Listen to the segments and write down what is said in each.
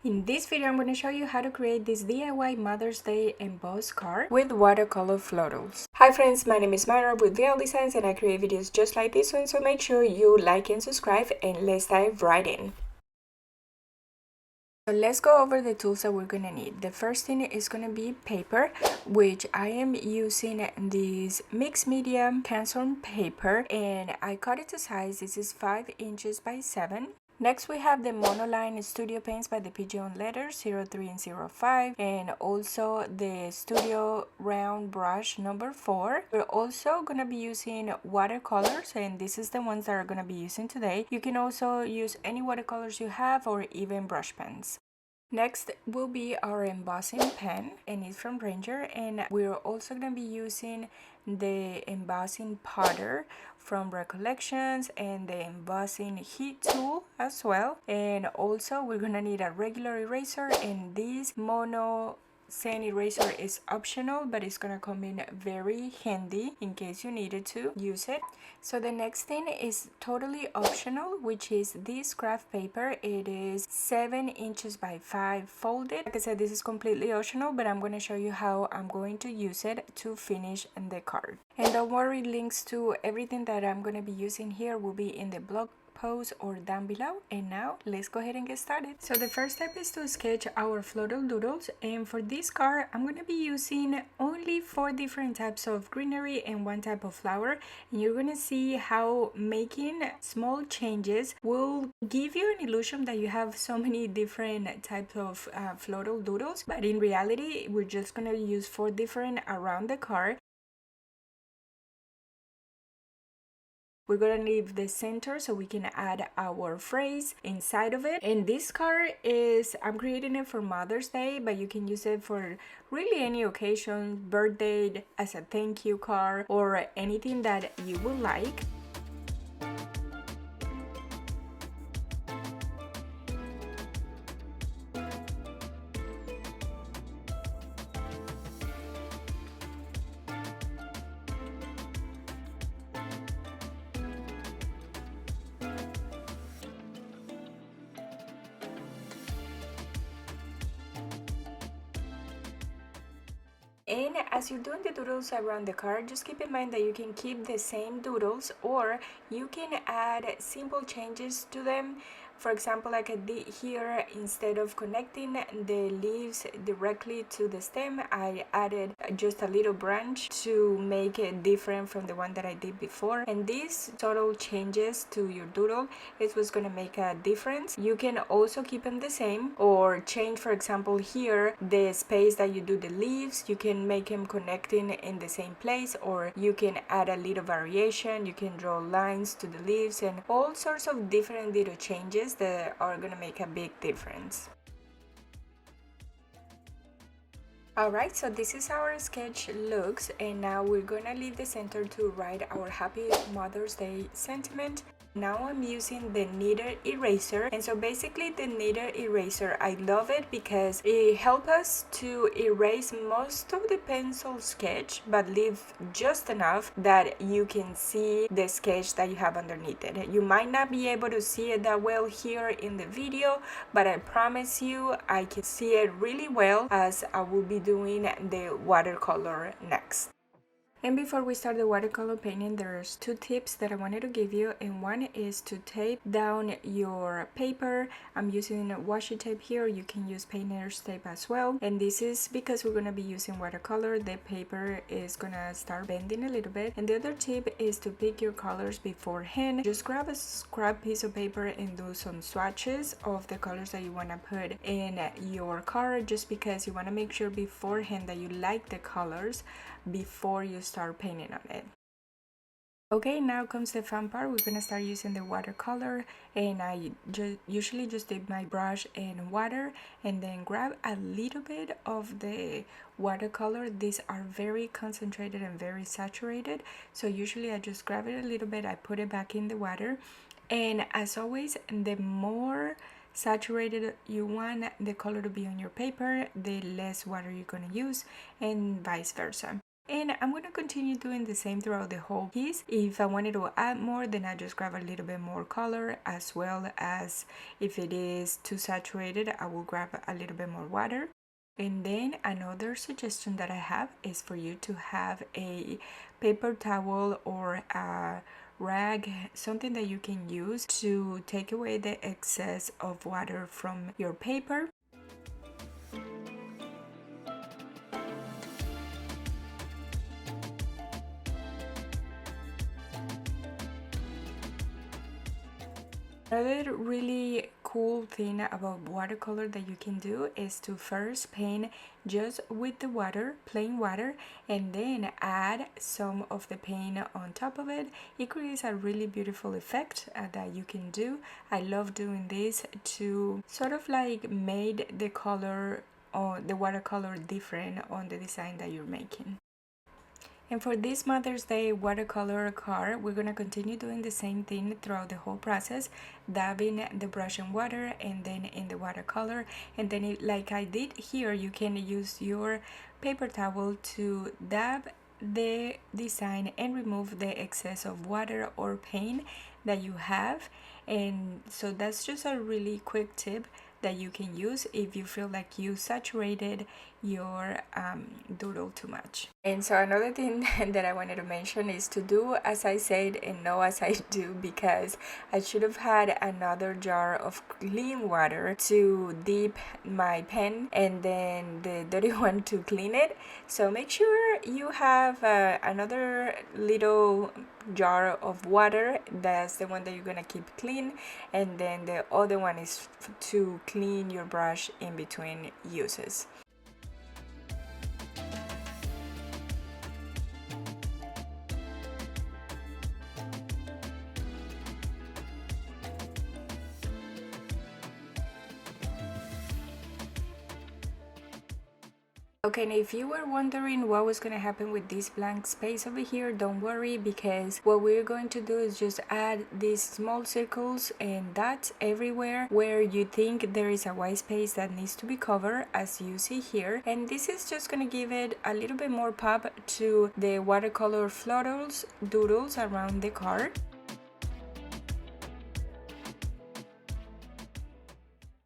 In this video, I'm going to show you how to create this DIY Mother's Day embossed card with watercolor florals. Hi friends, my name is Myra with Vial Designs and I create videos just like this one, so make sure you like and subscribe and let's dive right in. So let's go over the tools that we're going to need. The first thing is going to be paper, which I am using this mixed medium canson paper and I cut it to size. This is 5 inches by 7. Next we have the monoline studio paints by the Pigeon Letters 03 and 05, and also the studio round brush number 4. We're also going to be using watercolors, and this is the ones that are going to be using today. You can also use any watercolors you have or even brush pens. Next will be our embossing pen, and it's from Ranger, and we're also going to be using the embossing powder from Recollections and the embossing heat tool as well. And also we're going to need a regular eraser, and this mono sand eraser is optional, but it's gonna come in very handy in case you needed to use it. So the next thing is totally optional, which is this craft paper. It is 7 inches by 5 folded. Like I said, this is completely optional, but I'm going to show you how I'm going to use it to finish the card. And don't worry, links to everything that I'm going to be using here will be in the blog post or down below. And now let's go ahead and get started. So the first step is to sketch our floral doodles, and for this card I'm going to be using only 4 different types of greenery and 1 type of flower, and you're going to see how making small changes will give you an illusion that you have so many different types of floral doodles, but in reality we're just going to use 4 different around the card. We're gonna leave the center so we can add our phrase inside of it. And this card is, I'm creating it for Mother's Day, but you can use it for really any occasion, birthday, as a thank you card, or anything that you would like. And as you're doing the doodles around the card, just keep in mind that you can keep the same doodles or you can add simple changes to them. For example, like I did here, instead of connecting the leaves directly to the stem, I added just a little branch to make it different from the one that I did before. And these subtle changes to your doodle is what's going to make a difference. You can also keep them the same or change, for example, here, the space that you do the leaves. You can make them connecting in the same place, or you can add a little variation. You can draw lines to the leaves and all sorts of different little changes that are gonna make a big difference. Alright, so this is how our sketch looks, and now we're gonna leave the center to write our Happy Mother's Day sentiment. Now I'm using the knitter eraser, and so basically the knitter eraser, I love it because it helps us to erase most of the pencil sketch but leave just enough that you can see the sketch that you have underneath it. You might not be able to see it that well here in the video, but I promise you I can see it really well as I will be doing the watercolor next. And before we start the watercolor painting, there's 2 tips that I wanted to give you, and one is to tape down your paper. I'm using washi tape here. You can use painter's tape as well, and this is because we're going to be using watercolor. The paper is going to start bending a little bit. And the other tip is to pick your colors beforehand. Just grab a scrap piece of paper and do some swatches of the colors that you want to put in your card, just because you want to make sure beforehand that you like the colors before you start painting on it. Okay, now comes the fun part. We're gonna start using the watercolor, and I usually just dip my brush in water and then grab a little bit of the watercolor. These are very concentrated and very saturated, so usually I just grab it a little bit, I put it back in the water, and as always, the more saturated you want the color to be on your paper, the less water you're gonna use, and vice versa. And I'm going to continue doing the same throughout the whole piece. If I wanted to add more, then I just grab a little bit more color, as well as if it is too saturated, I will grab a little bit more water. And then another suggestion that I have is for you to have a paper towel or a rag, something that you can use to take away the excess of water from your paper. Another really cool thing about watercolor that you can do is to first paint just with the water, plain water, and then add some of the paint on top of it. It creates a really beautiful effect that you can do. I love doing this to sort of like made the color or the watercolor different on the design that you're making. And for this Mother's Day watercolor card, we're going to continue doing the same thing throughout the whole process, dabbing the brush in water and then in the watercolor. And then like I did here, you can use your paper towel to dab the design and remove the excess of water or paint that you have. And so that's just a really quick tip that you can use if you feel like you saturated your doodle too much. And so another thing that I wanted to mention is to do as I said and know as I do, because I should have had another jar of clean water to dip my pen and then the dirty one to clean it. So make sure you have another little jar of water. That's the one that you're gonna keep clean, and then the other one is to clean your brush in between uses. Okay, and if you were wondering what was going to happen with this blank space over here, don't worry, because what we're going to do is just add these small circles and dots everywhere where you think there is a white space that needs to be covered, as you see here. And this is just going to give it a little bit more pop to the watercolor florals, doodles around the card.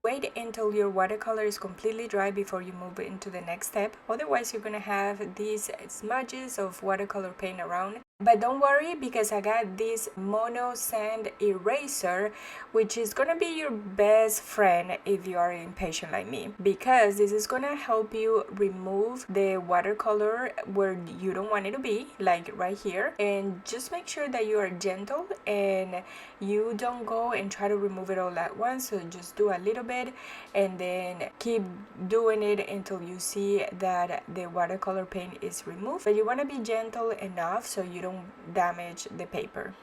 Wait until your watercolor is completely dry before you move into the next step, otherwise you're gonna have these smudges of watercolor paint around. But don't worry, because I got this mono sand eraser, which is gonna be your best friend if you are impatient like me, because this is gonna help you remove the watercolor where you don't want it to be, like right here. And just make sure that you are gentle and you don't go and try to remove it all at once. So just do a little bit and then keep doing it until you see that the watercolor paint is removed. But you want to be gentle enough so you don't damage the paper.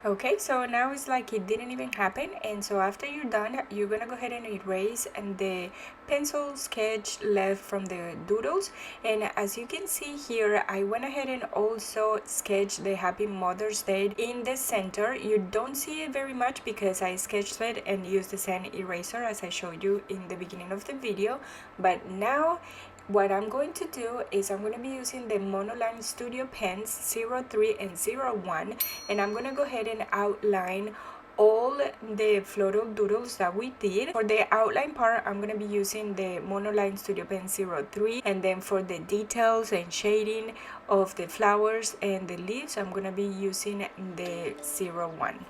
Okay, so now it's like it didn't even happen, and so after you're done, you're gonna go ahead and erase and the pencil sketch left from the doodles. And as you can see here, I went ahead and also sketched the Happy Mother's Day in the center. You don't see it very much because I sketched it and used the sand eraser as I showed you in the beginning of the video, but now what I'm going to do is I'm going to be using the Monoline Studio Pens 03 and 01, and I'm going to go ahead and outline all the floral doodles that we did. For the outline part, I'm going to be using the Monoline Studio Pen 03, and then for the details and shading of the flowers and the leaves, I'm going to be using the 01.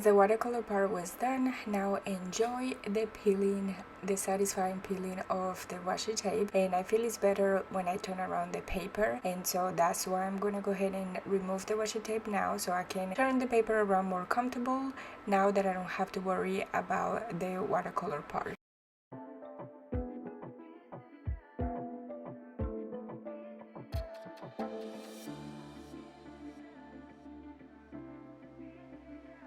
The watercolor part was done. Now enjoy the peeling, the satisfying peeling of the washi tape. And I feel it's better when I turn around the paper, and so that's why I'm gonna go ahead and remove the washi tape now, so I can turn the paper around more comfortable now that I don't have to worry about the watercolor part.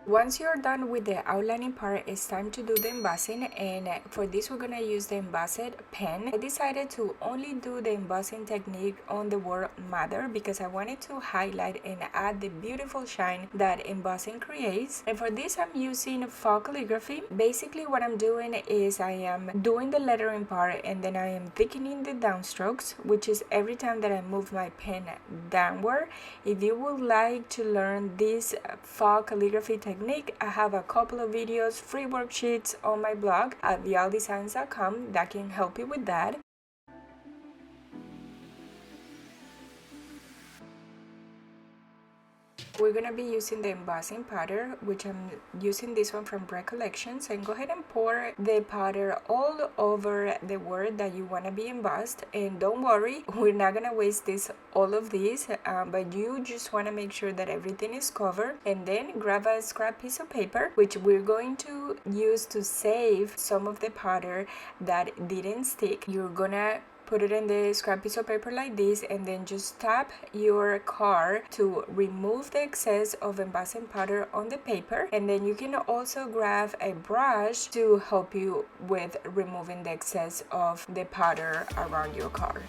Once you're done with the outlining part, it's time to do the embossing, and for this we're gonna use the embossed pen. I decided to only do the embossing technique on the word mother because I wanted to highlight and add the beautiful shine that embossing creates. And for this I'm using faux calligraphy. Basically what I'm doing is I am doing the lettering part and then I am thickening the downstrokes, which is every time that I move my pen downward. If you would like to learn this faux calligraphy technique, I have a couple of videos, free worksheets on my blog at vialdesigns.com that can help you with that. We're going to be using the embossing powder, which I'm using this one from Recollections, and go ahead and pour the powder all over the word that you want to be embossed. And don't worry, we're not going to waste all of this, but you just want to make sure that everything is covered. And then grab a scrap piece of paper, which we're going to use to save some of the powder that didn't stick. You're gonna put it in the scrap piece of paper like this, and then just tap your card to remove the excess of embossing powder on the paper. And then you can also grab a brush to help you with removing the excess of the powder around your card.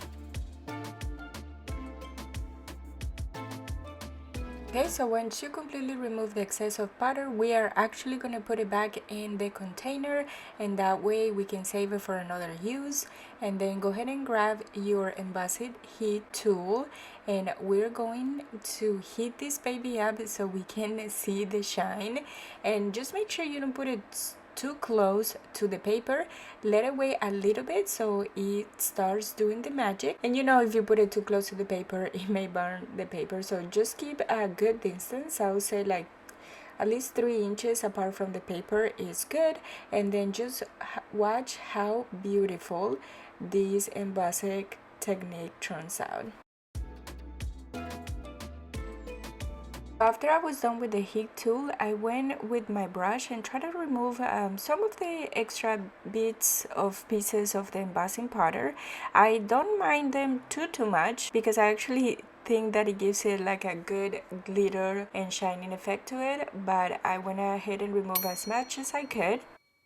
Okay, so once you completely remove the excess of powder, we are actually going to put it back in the container, and that way we can save it for another use. And then go ahead and grab your embossed heat tool, and we're going to heat this baby up so we can see the shine. And just make sure you don't put it too close to the paper. Let it wait a little bit so it starts doing the magic. And you know, if you put it too close to the paper, it may burn the paper, so just keep a good distance. I would say like at least 3 inches apart from the paper is good. And then just watch how beautiful this embossing technique turns out. After I was done with the heat tool, I went with my brush and tried to remove some of the extra bits of pieces of the embossing powder. I don't mind them too much because I actually think that it gives it like a good glitter and shining effect to it, but I went ahead and removed as much as I could.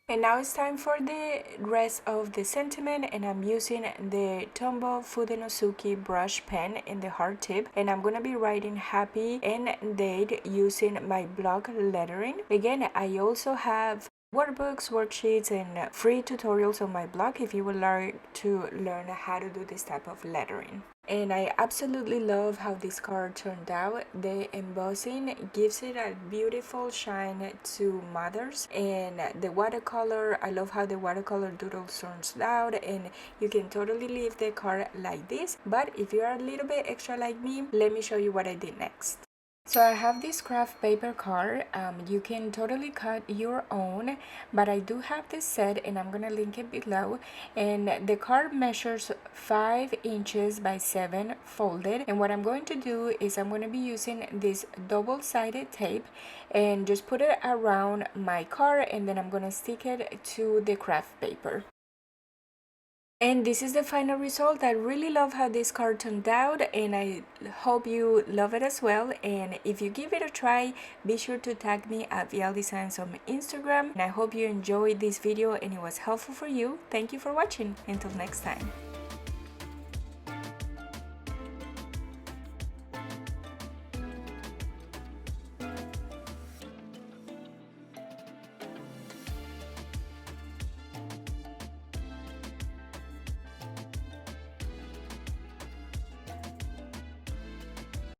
And now it's time for the rest of the sentiment, and I'm using the Tombow Fudenosuke brush pen in the hard tip, and I'm gonna be writing happy and date using my block lettering. Again, I also have workbooks, worksheets, and free tutorials on my blog if you would like to learn how to do this type of lettering. And I absolutely love how this card turned out. The embossing gives it a beautiful shine to mothers, and the watercolor, I love how the watercolor doodles turns out, and you can totally leave the card like this. But if you are a little bit extra like me, let me show you what I did next. So I have this craft paper card. You can totally cut your own, but I do have this set and I'm gonna link it below. And the card measures 5 inches by 7 folded, and what I'm going to do is I'm going to be using this double-sided tape and just put it around my card, and then I'm gonna stick it to the craft paper. And this is the final result. I really love how this card turned out, and I hope you love it as well. And if you give it a try, be sure to tag me at Vial Designs on Instagram. And I hope you enjoyed this video and it was helpful for you. Thank you for watching. Until next time.